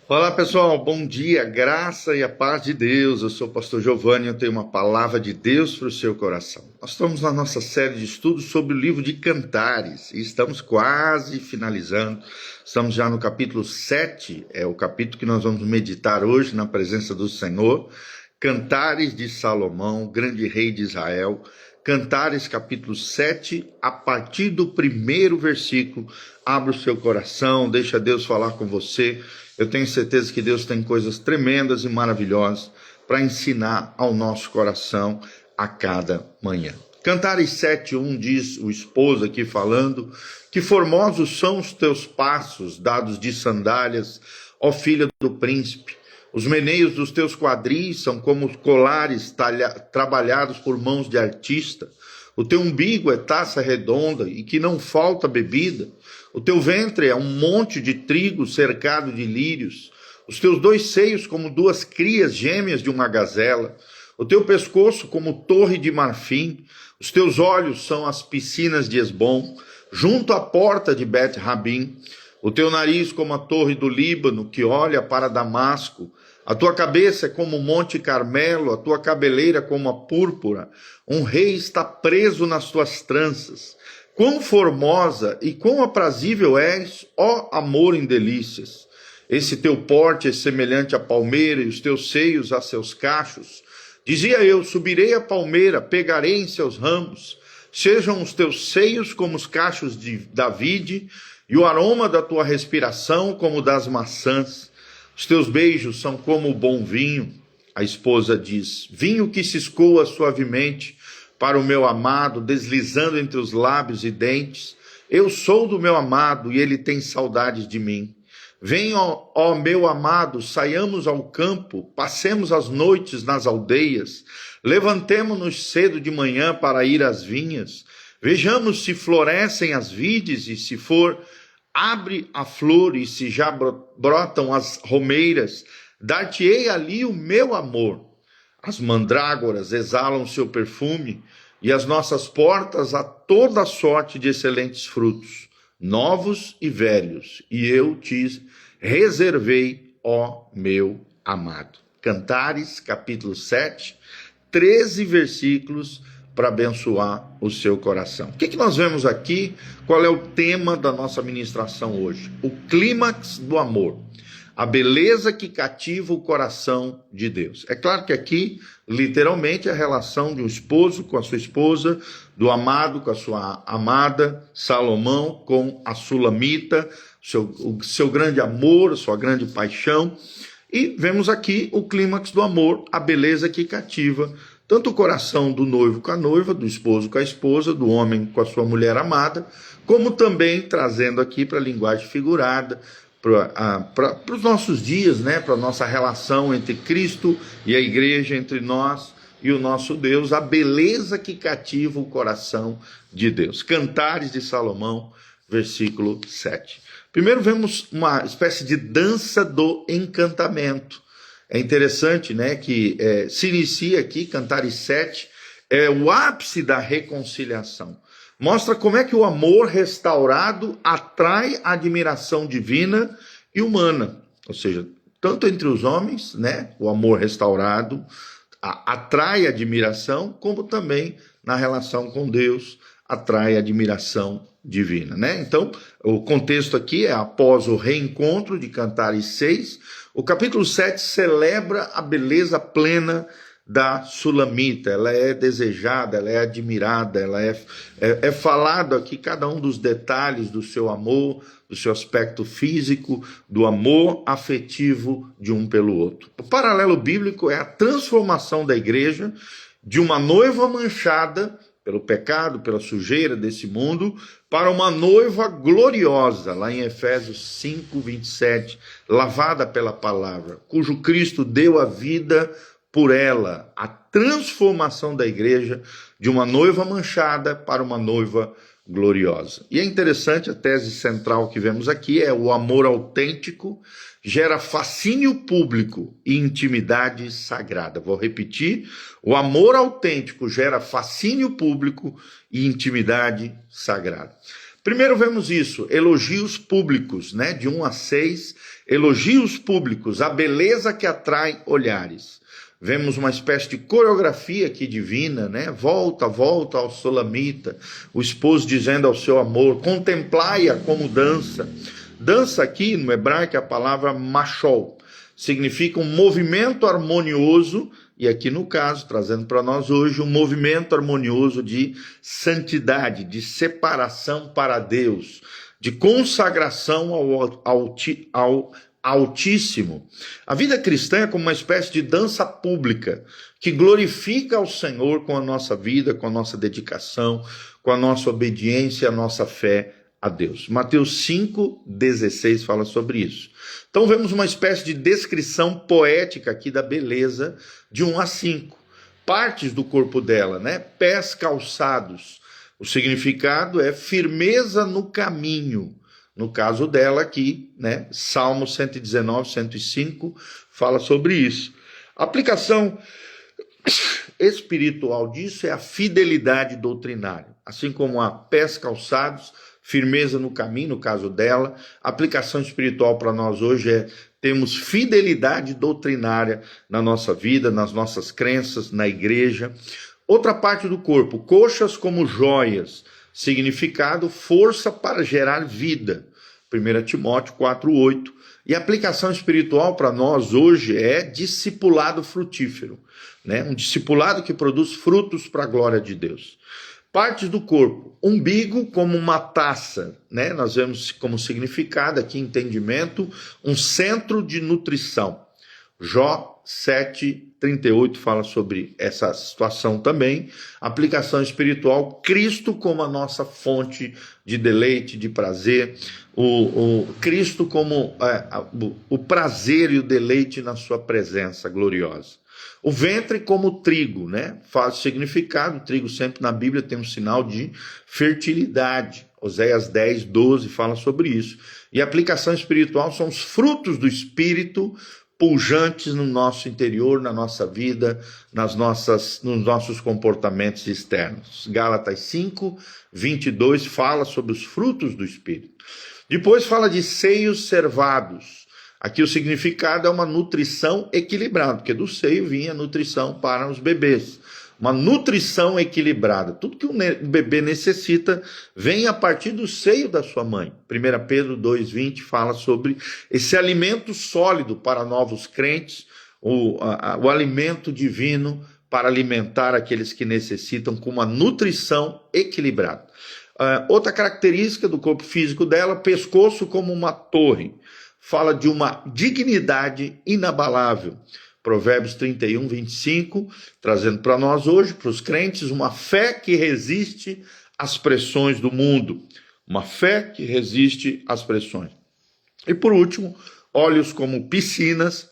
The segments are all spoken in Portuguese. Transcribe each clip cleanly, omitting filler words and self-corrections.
Olá pessoal, bom dia, graça e a paz de Deus. Eu sou o pastor Giovanni e eu tenho uma palavra de Deus para o seu coração. Nós estamos na nossa série de estudos sobre o livro de Cantares e estamos quase finalizando. Estamos já no capítulo 7, é o capítulo que nós vamos meditar hoje na presença do Senhor. Cantares de Salomão, grande rei de Israel. Cantares capítulo 7, a partir do primeiro versículo. Abra o seu coração, deixa Deus falar com você. Eu tenho certeza que Deus tem coisas tremendas e maravilhosas para ensinar ao nosso coração a cada manhã. Cantares 7:1 diz o esposo aqui falando: que formosos são os teus passos, dados de sandálias, ó filha do príncipe. Os meneios dos teus quadris são como colares trabalhados por mãos de artista. O teu umbigo é taça redonda e que não falta bebida. O teu ventre é um monte de trigo cercado de lírios. Os teus dois seios como duas crias gêmeas de uma gazela. O teu pescoço como torre de marfim. Os teus olhos são as piscinas de Esbom, junto à porta de Bet-Rabim. O teu nariz como a torre do Líbano, que olha para Damasco. A tua cabeça é como o Monte Carmelo, a tua cabeleira como a púrpura. Um rei está preso nas tuas tranças. Quão formosa e quão aprazível és, ó amor em delícias. Esse teu porte é semelhante à palmeira e os teus seios a seus cachos. Dizia eu, subirei a palmeira, pegarei em seus ramos. Sejam os teus seios como os cachos de David, e o aroma da tua respiração como das maçãs. Os teus beijos são como o bom vinho. A esposa diz: vinho que se escoa suavemente para o meu amado, deslizando entre os lábios e dentes. Eu sou do meu amado e ele tem saudades de mim. Venha, ó meu amado, saiamos ao campo, passemos as noites nas aldeias, levantemo-nos cedo de manhã para ir às vinhas, vejamos se florescem as vides e se for abre a flor e se já brotam as romeiras, dar-te-ei ali o meu amor. As mandrágoras exalam seu perfume e as nossas portas a toda sorte de excelentes frutos, novos e velhos, e eu te reservei, ó meu amado. Cantares, capítulo 7, 13 versículos para abençoar o seu coração. O que nós vemos aqui? Qual é o tema da nossa ministração hoje? O clímax do amor. A beleza que cativa o coração de Deus. É claro que aqui, literalmente, é a relação de um esposo com a sua esposa, do amado com a sua amada, Salomão com a Sulamita, o seu grande amor, a sua grande paixão. E vemos aqui o clímax do amor, a beleza que cativa tanto o coração do noivo com a noiva, do esposo com a esposa, do homem com a sua mulher amada, como também trazendo aqui para a linguagem figurada, para os nossos dias, né, para a nossa relação entre Cristo e a igreja, entre nós e o nosso Deus, a beleza que cativa o coração de Deus. Cantares de Salomão, versículo 7. Primeiro vemos uma espécie de dança do encantamento. É interessante, né, que se inicia aqui, Cantares 7, é o ápice da reconciliação. Mostra como é que o amor restaurado atrai a admiração divina e humana. Ou seja, tanto entre os homens, né, o amor restaurado atrai admiração, como também na relação com Deus atrai admiração divina, né? Então, o contexto aqui é após o reencontro de Cantares 6, o capítulo 7 celebra a beleza plena da Sulamita. Ela é desejada, ela é admirada, ela é falado aqui cada um dos detalhes do seu amor, do seu aspecto físico, do amor afetivo de um pelo outro. O paralelo bíblico é a transformação da igreja de uma noiva manchada pelo pecado, pela sujeira desse mundo, para uma noiva gloriosa, lá em Efésios 5, 27, lavada pela palavra, cujo Cristo deu a vida por ela, a transformação da igreja de uma noiva manchada para uma noiva gloriosa. E é interessante, a tese central que vemos aqui é o amor autêntico gera fascínio público e intimidade sagrada. Vou repetir, o amor autêntico gera fascínio público e intimidade sagrada. Primeiro vemos isso, elogios públicos, né? De 1 a 6, elogios públicos, a beleza que atrai olhares. Vemos uma espécie de coreografia aqui divina, né? Volta, volta ao solamita, o esposo dizendo ao seu amor, contemplai-a como dança. Dança aqui no hebraico é a palavra machol, significa um movimento harmonioso, e aqui no caso, trazendo para nós hoje, um movimento harmonioso de santidade, de separação para Deus, de consagração ao Altíssimo. A vida cristã é como uma espécie de dança pública que glorifica ao Senhor com a nossa vida, com a nossa dedicação, com a nossa obediência, a nossa fé a Deus. Mateus 5,16 fala sobre isso. Então vemos uma espécie de descrição poética aqui da beleza de 1 a 5. Partes do corpo dela, né? Pés calçados. O significado é firmeza no caminho. No caso dela aqui, né? Salmo 119, 105 fala sobre isso. A aplicação espiritual disso é a fidelidade doutrinária. Assim como há pés calçados, firmeza no caminho, no caso dela. A aplicação espiritual para nós hoje é temos fidelidade doutrinária na nossa vida, nas nossas crenças, na igreja. Outra parte do corpo, coxas como joias. Significado, força para gerar vida. 1 Timóteo 4,8. E a aplicação espiritual para nós hoje é discipulado frutífero, né? Um discipulado que produz frutos para a glória de Deus. Partes do corpo, umbigo como uma taça, né? Nós vemos como significado aqui, entendimento, um centro de nutrição. Jó 7,38 fala sobre essa situação também. Aplicação espiritual, Cristo como a nossa fonte de deleite, de prazer. O Cristo como o prazer e o deleite na sua presença gloriosa. O ventre como trigo, né? Faz significado, o trigo sempre na Bíblia tem um sinal de fertilidade. Oséias 10,12 fala sobre isso. E a aplicação espiritual são os frutos do Espírito pujantes no nosso interior, na nossa vida, nos nossos comportamentos externos. Gálatas 5:22 fala sobre os frutos do Espírito. Depois fala de seios cervados. Aqui o significado é uma nutrição equilibrada, porque do seio vinha nutrição para os bebês. Uma nutrição equilibrada. Tudo que um bebê necessita vem a partir do seio da sua mãe. 1 Pedro 2,20 fala sobre esse alimento sólido para novos crentes, o alimento divino para alimentar aqueles que necessitam com uma nutrição equilibrada. Outra característica do corpo físico dela, pescoço como uma torre. Fala de uma dignidade inabalável. Provérbios 31:25, trazendo para nós hoje, para os crentes, uma fé que resiste às pressões do mundo. Uma fé que resiste às pressões. E por último, olhos como piscinas,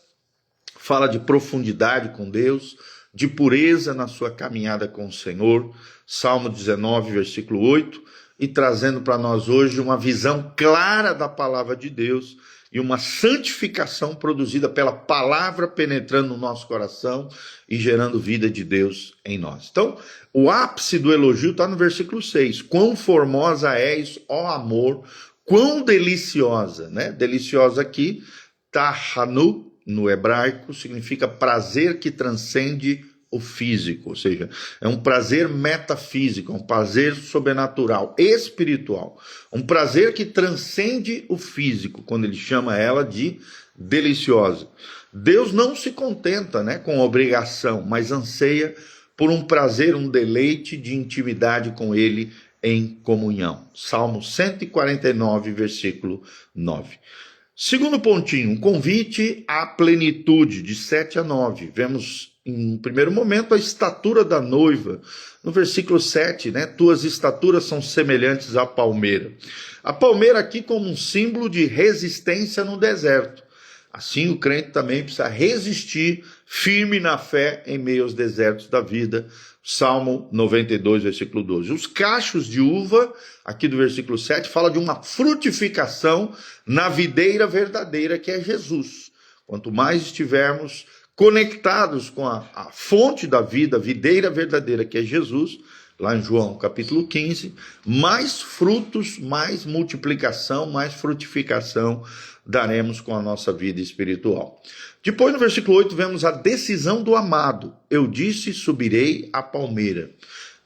fala de profundidade com Deus, de pureza na sua caminhada com o Senhor. Salmo 19, versículo 8, e trazendo para nós hoje uma visão clara da palavra de Deus, e uma santificação produzida pela palavra penetrando no nosso coração e gerando vida de Deus em nós. Então, o ápice do elogio está no versículo 6. Quão formosa és, ó amor, quão deliciosa, né? Deliciosa aqui, tahanu, no hebraico, significa prazer que transcende o físico, ou seja, é um prazer metafísico, um prazer sobrenatural, espiritual, um prazer que transcende o físico, quando ele chama ela de deliciosa. Deus não se contenta, né, com obrigação, mas anseia por um prazer, um deleite de intimidade com ele em comunhão. Salmo 149, versículo 9. Segundo pontinho, um convite à plenitude, de 7 a 9. Vemos em primeiro momento a estatura da noiva. No versículo 7, né? Tuas estaturas são semelhantes à palmeira. A palmeira aqui como um símbolo de resistência no deserto. Assim o crente também precisa resistir firme na fé em meio aos desertos da vida. Salmo 92, versículo 12. Os cachos de uva, aqui do versículo 7, fala de uma frutificação na videira verdadeira que é Jesus. Quanto mais estivermos conectados com a fonte da vida, a videira verdadeira que é Jesus, lá em João capítulo 15, mais frutos, mais multiplicação, mais frutificação daremos com a nossa vida espiritual. Depois, no versículo 8, vemos a decisão do amado. Eu disse, subirei à palmeira.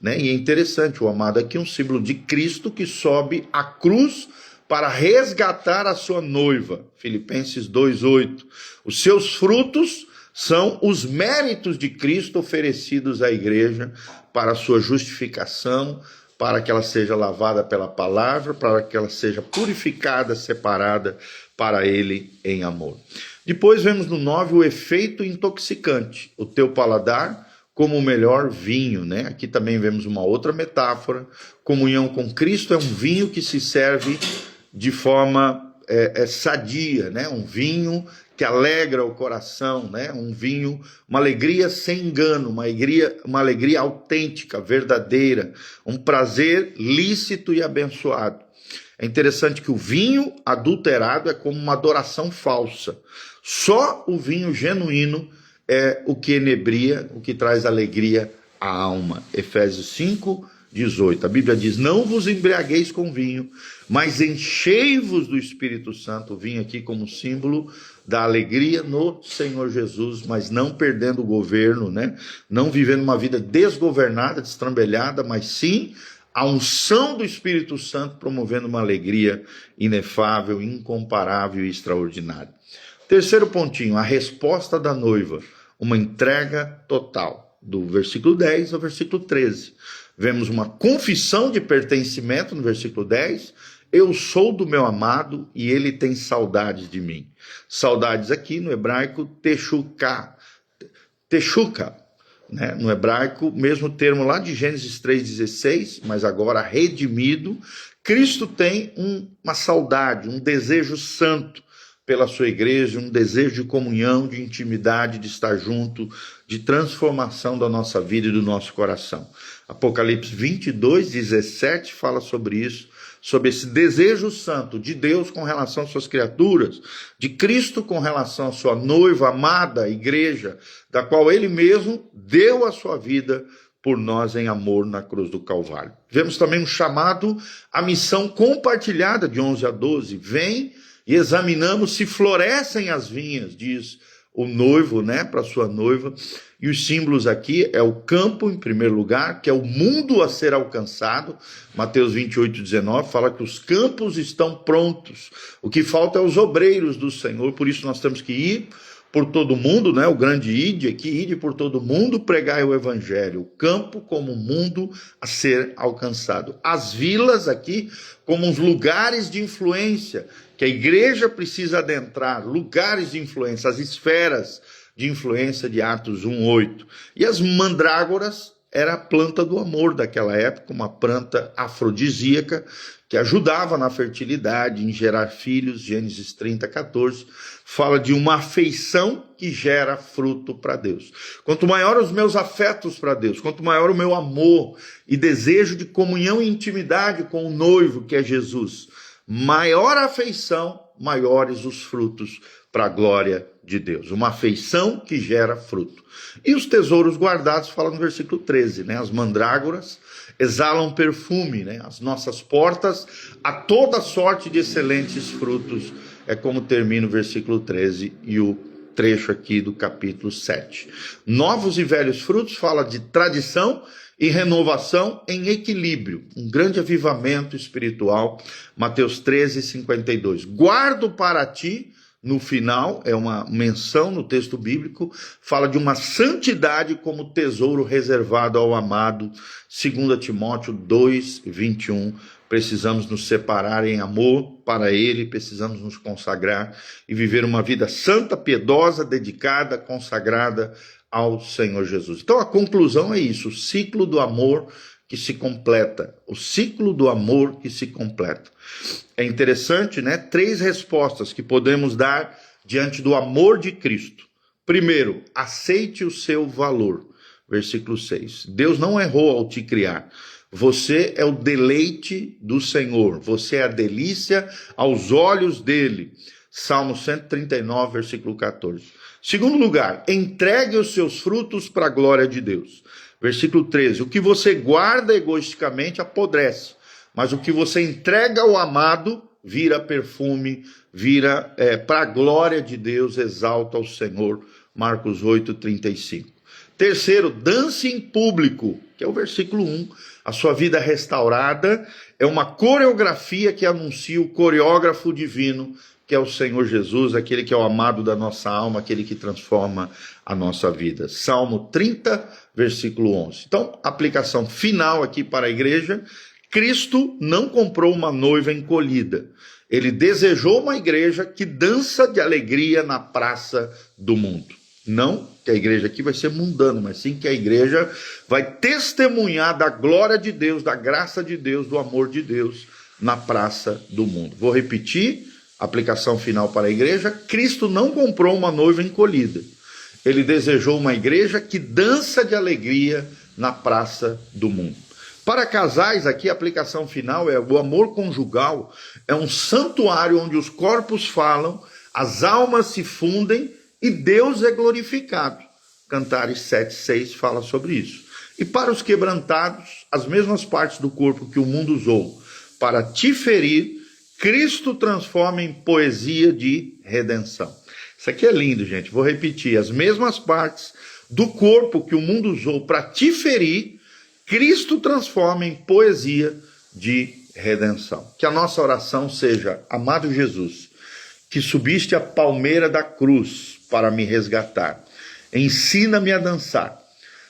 E é interessante, o amado aqui é um símbolo de Cristo que sobe à cruz para resgatar a sua noiva. Filipenses 2:8. Os seus frutos são os méritos de Cristo oferecidos à igreja para a sua justificação, para que ela seja lavada pela palavra, para que ela seja purificada, separada para ele em amor. Depois vemos no 9 o efeito intoxicante, o teu paladar como o melhor vinho, Aqui também vemos uma outra metáfora. Comunhão com Cristo é um vinho que se serve de forma sadia, Um vinho que alegra o coração, Um vinho, uma alegria sem engano, uma alegria autêntica, verdadeira, um prazer lícito e abençoado. É interessante que o vinho adulterado é como uma adoração falsa. Só o vinho genuíno é o que enebria, o que traz alegria à alma. Efésios 5:18. A Bíblia diz, não vos embriagueis com vinho, mas enchei-vos do Espírito Santo. O vinho aqui como símbolo da alegria no Senhor Jesus, mas não perdendo o governo, Não vivendo uma vida desgovernada, destrambelhada, mas sim a unção do Espírito Santo promovendo uma alegria inefável, incomparável e extraordinária. Terceiro pontinho, a resposta da noiva. Uma entrega total, do versículo 10 ao versículo 13. Vemos uma confissão de pertencimento no versículo 10. Eu sou do meu amado e ele tem saudades de mim. Saudades aqui no hebraico, teshuka. Teshuka, no hebraico, mesmo termo lá de Gênesis 3,16, mas agora redimido. Cristo tem uma saudade, um desejo santo pela sua igreja, um desejo de comunhão, de intimidade, de estar junto, de transformação da nossa vida e do nosso coração. Apocalipse 22:17 fala sobre isso, sobre esse desejo santo de Deus com relação às suas criaturas, de Cristo com relação à sua noiva amada, igreja, da qual ele mesmo deu a sua vida por nós em amor na cruz do Calvário. Vemos também um chamado à missão compartilhada de 11 a 12. Vem e examinamos se florescem as vinhas, diz o noivo, para sua noiva. E os símbolos aqui é o campo, em primeiro lugar, que é o mundo a ser alcançado. Mateus 28:19 fala que os campos estão prontos. O que falta é os obreiros do Senhor, por isso nós temos que ir por todo mundo, o grande ide aqui, ide por todo mundo, pregai o evangelho. O campo como mundo a ser alcançado. As vilas aqui como os lugares de influência que a igreja precisa adentrar, lugares de influência, as esferas de influência de Atos 1:8. E as mandrágoras era a planta do amor daquela época, uma planta afrodisíaca que ajudava na fertilidade, em gerar filhos. Gênesis 30:14 fala de uma afeição que gera fruto para Deus. Quanto maior os meus afetos para Deus, quanto maior o meu amor e desejo de comunhão e intimidade com o noivo que é Jesus, maior a afeição, maiores os frutos para a glória de Deus. Uma afeição que gera fruto. E os tesouros guardados, fala no versículo 13, As mandrágoras exalam perfume, As nossas portas a toda sorte de excelentes frutos. É como termina o versículo 13 e o trecho aqui do capítulo 7. Novos e velhos frutos fala de tradição e renovação em equilíbrio, um grande avivamento espiritual. Mateus 13:52. Guardo para ti, no final, é uma menção no texto bíblico, fala de uma santidade como tesouro reservado ao amado. 2 Timóteo 2:21. Precisamos nos separar em amor para ele, precisamos nos consagrar e viver uma vida santa, piedosa, dedicada, consagrada ao Senhor Jesus. Então a conclusão é isso, o ciclo do amor que se completa, o ciclo do amor que se completa. É interessante, 3 respostas que podemos dar diante do amor de Cristo. Primeiro, aceite o seu valor. Versículo 6. Deus não errou ao te criar. Você é o deleite do Senhor, você é a delícia aos olhos dele. Salmo 139, versículo 14. Segundo lugar, entregue os seus frutos para a glória de Deus. Versículo 13, o que você guarda egoisticamente apodrece, mas o que você entrega ao amado vira perfume, vira para a glória de Deus, exalta ao Senhor. Marcos 8:35. Terceiro, dance em público, que é o versículo 1. A sua vida restaurada é uma coreografia que anuncia o coreógrafo divino, que é o Senhor Jesus, aquele que é o amado da nossa alma, aquele que transforma a nossa vida. Salmo 30, versículo 11. Então, aplicação final aqui para a igreja: Cristo não comprou uma noiva encolhida. Ele desejou uma igreja que dança de alegria na praça do mundo. Não que a igreja aqui vai ser mundana, mas sim que a igreja vai testemunhar da glória de Deus, da graça de Deus, do amor de Deus na praça do mundo. Vou repetir, aplicação final para a igreja: Cristo não comprou uma noiva encolhida. Ele desejou uma igreja que dança de alegria na praça do mundo. Para casais, aqui a aplicação final é: o amor conjugal é um santuário onde os corpos falam, as almas se fundem e Deus é glorificado. Cantares 7:6 fala sobre isso. E para os quebrantados, as mesmas partes do corpo que o mundo usou para te ferir, Cristo transforma em poesia de redenção. Isso aqui é lindo, gente. Vou repetir: as mesmas partes do corpo que o mundo usou para te ferir, Cristo transforma em poesia de redenção. Que a nossa oração seja: amado Jesus, que subiste a palmeira da cruz para me resgatar, ensina-me a dançar,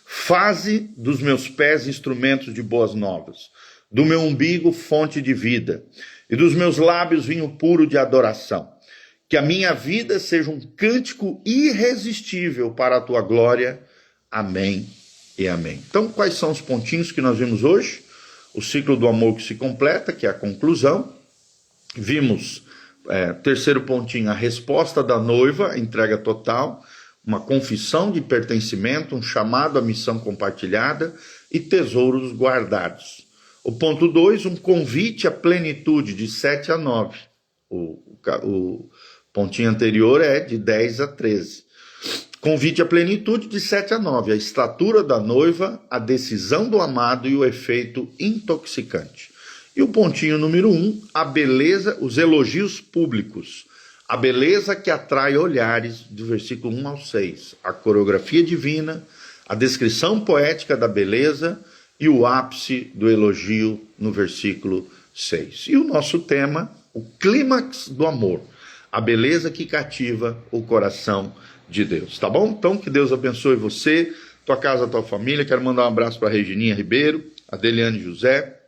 faze dos meus pés instrumentos de boas novas, do meu umbigo fonte de vida, e dos meus lábios vinho puro de adoração. Que a minha vida seja um cântico irresistível para a tua glória. Amém e amém. Então, quais são os pontinhos que nós vimos hoje? O ciclo do amor que se completa, que é a conclusão. Vimos, terceiro pontinho, a resposta da noiva, a entrega total, uma confissão de pertencimento, um chamado à missão compartilhada e tesouros guardados. O ponto 2, um convite à plenitude, de 7 a 9. O pontinho anterior é de 10 a 13. Convite à plenitude, de 7 a 9. A estatura da noiva, a decisão do amado e o efeito intoxicante. E o pontinho número 1, a beleza, os elogios públicos. A beleza que atrai olhares, do versículo 1 ao 6. A coreografia divina, a descrição poética da beleza e o ápice do elogio no versículo 6. E o nosso tema, o clímax do amor. A beleza que cativa o coração de Deus, tá bom? Então, que Deus abençoe você, tua casa, tua família. Quero mandar um abraço para a Regininha Ribeiro, a Deliane José,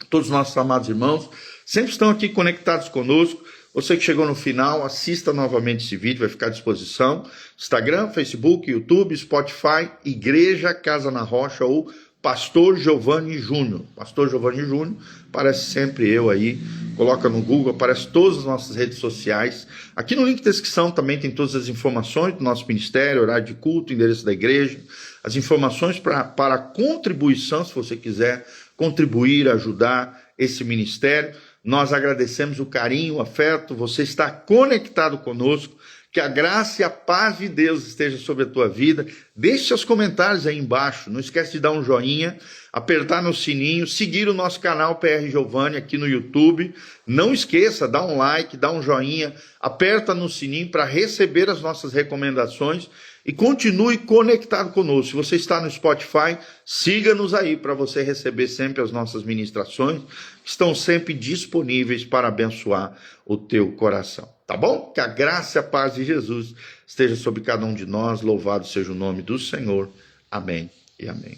todos os nossos amados irmãos, sempre estão aqui conectados conosco. Você que chegou no final, assista novamente esse vídeo, vai ficar à disposição. Instagram, Facebook, YouTube, Spotify, Igreja Casa na Rocha ou Pastor Giovanni Júnior. Pastor Giovanni Júnior, aparece sempre eu aí. Coloca no Google, aparece todas as nossas redes sociais. Aqui no link de descrição também tem todas as informações do nosso ministério, horário de culto, endereço da igreja, as informações para contribuição, se você quiser contribuir, ajudar esse ministério. Nós agradecemos o carinho, o afeto, você está conectado conosco. Que a graça e a paz de Deus esteja sobre a tua vida. Deixe seus comentários aí embaixo. Não esquece de dar um joinha, apertar no sininho, seguir o nosso canal PR Giovanni aqui no YouTube. Não esqueça, dá um like, dá um joinha, aperta no sininho para receber as nossas recomendações e continue conectado conosco. Se você está no Spotify, siga-nos aí para você receber sempre as nossas ministrações, que estão sempre disponíveis para abençoar o teu coração. Tá bom? Que a graça e a paz de Jesus esteja sobre cada um de nós. Louvado seja o nome do Senhor. Amém e amém.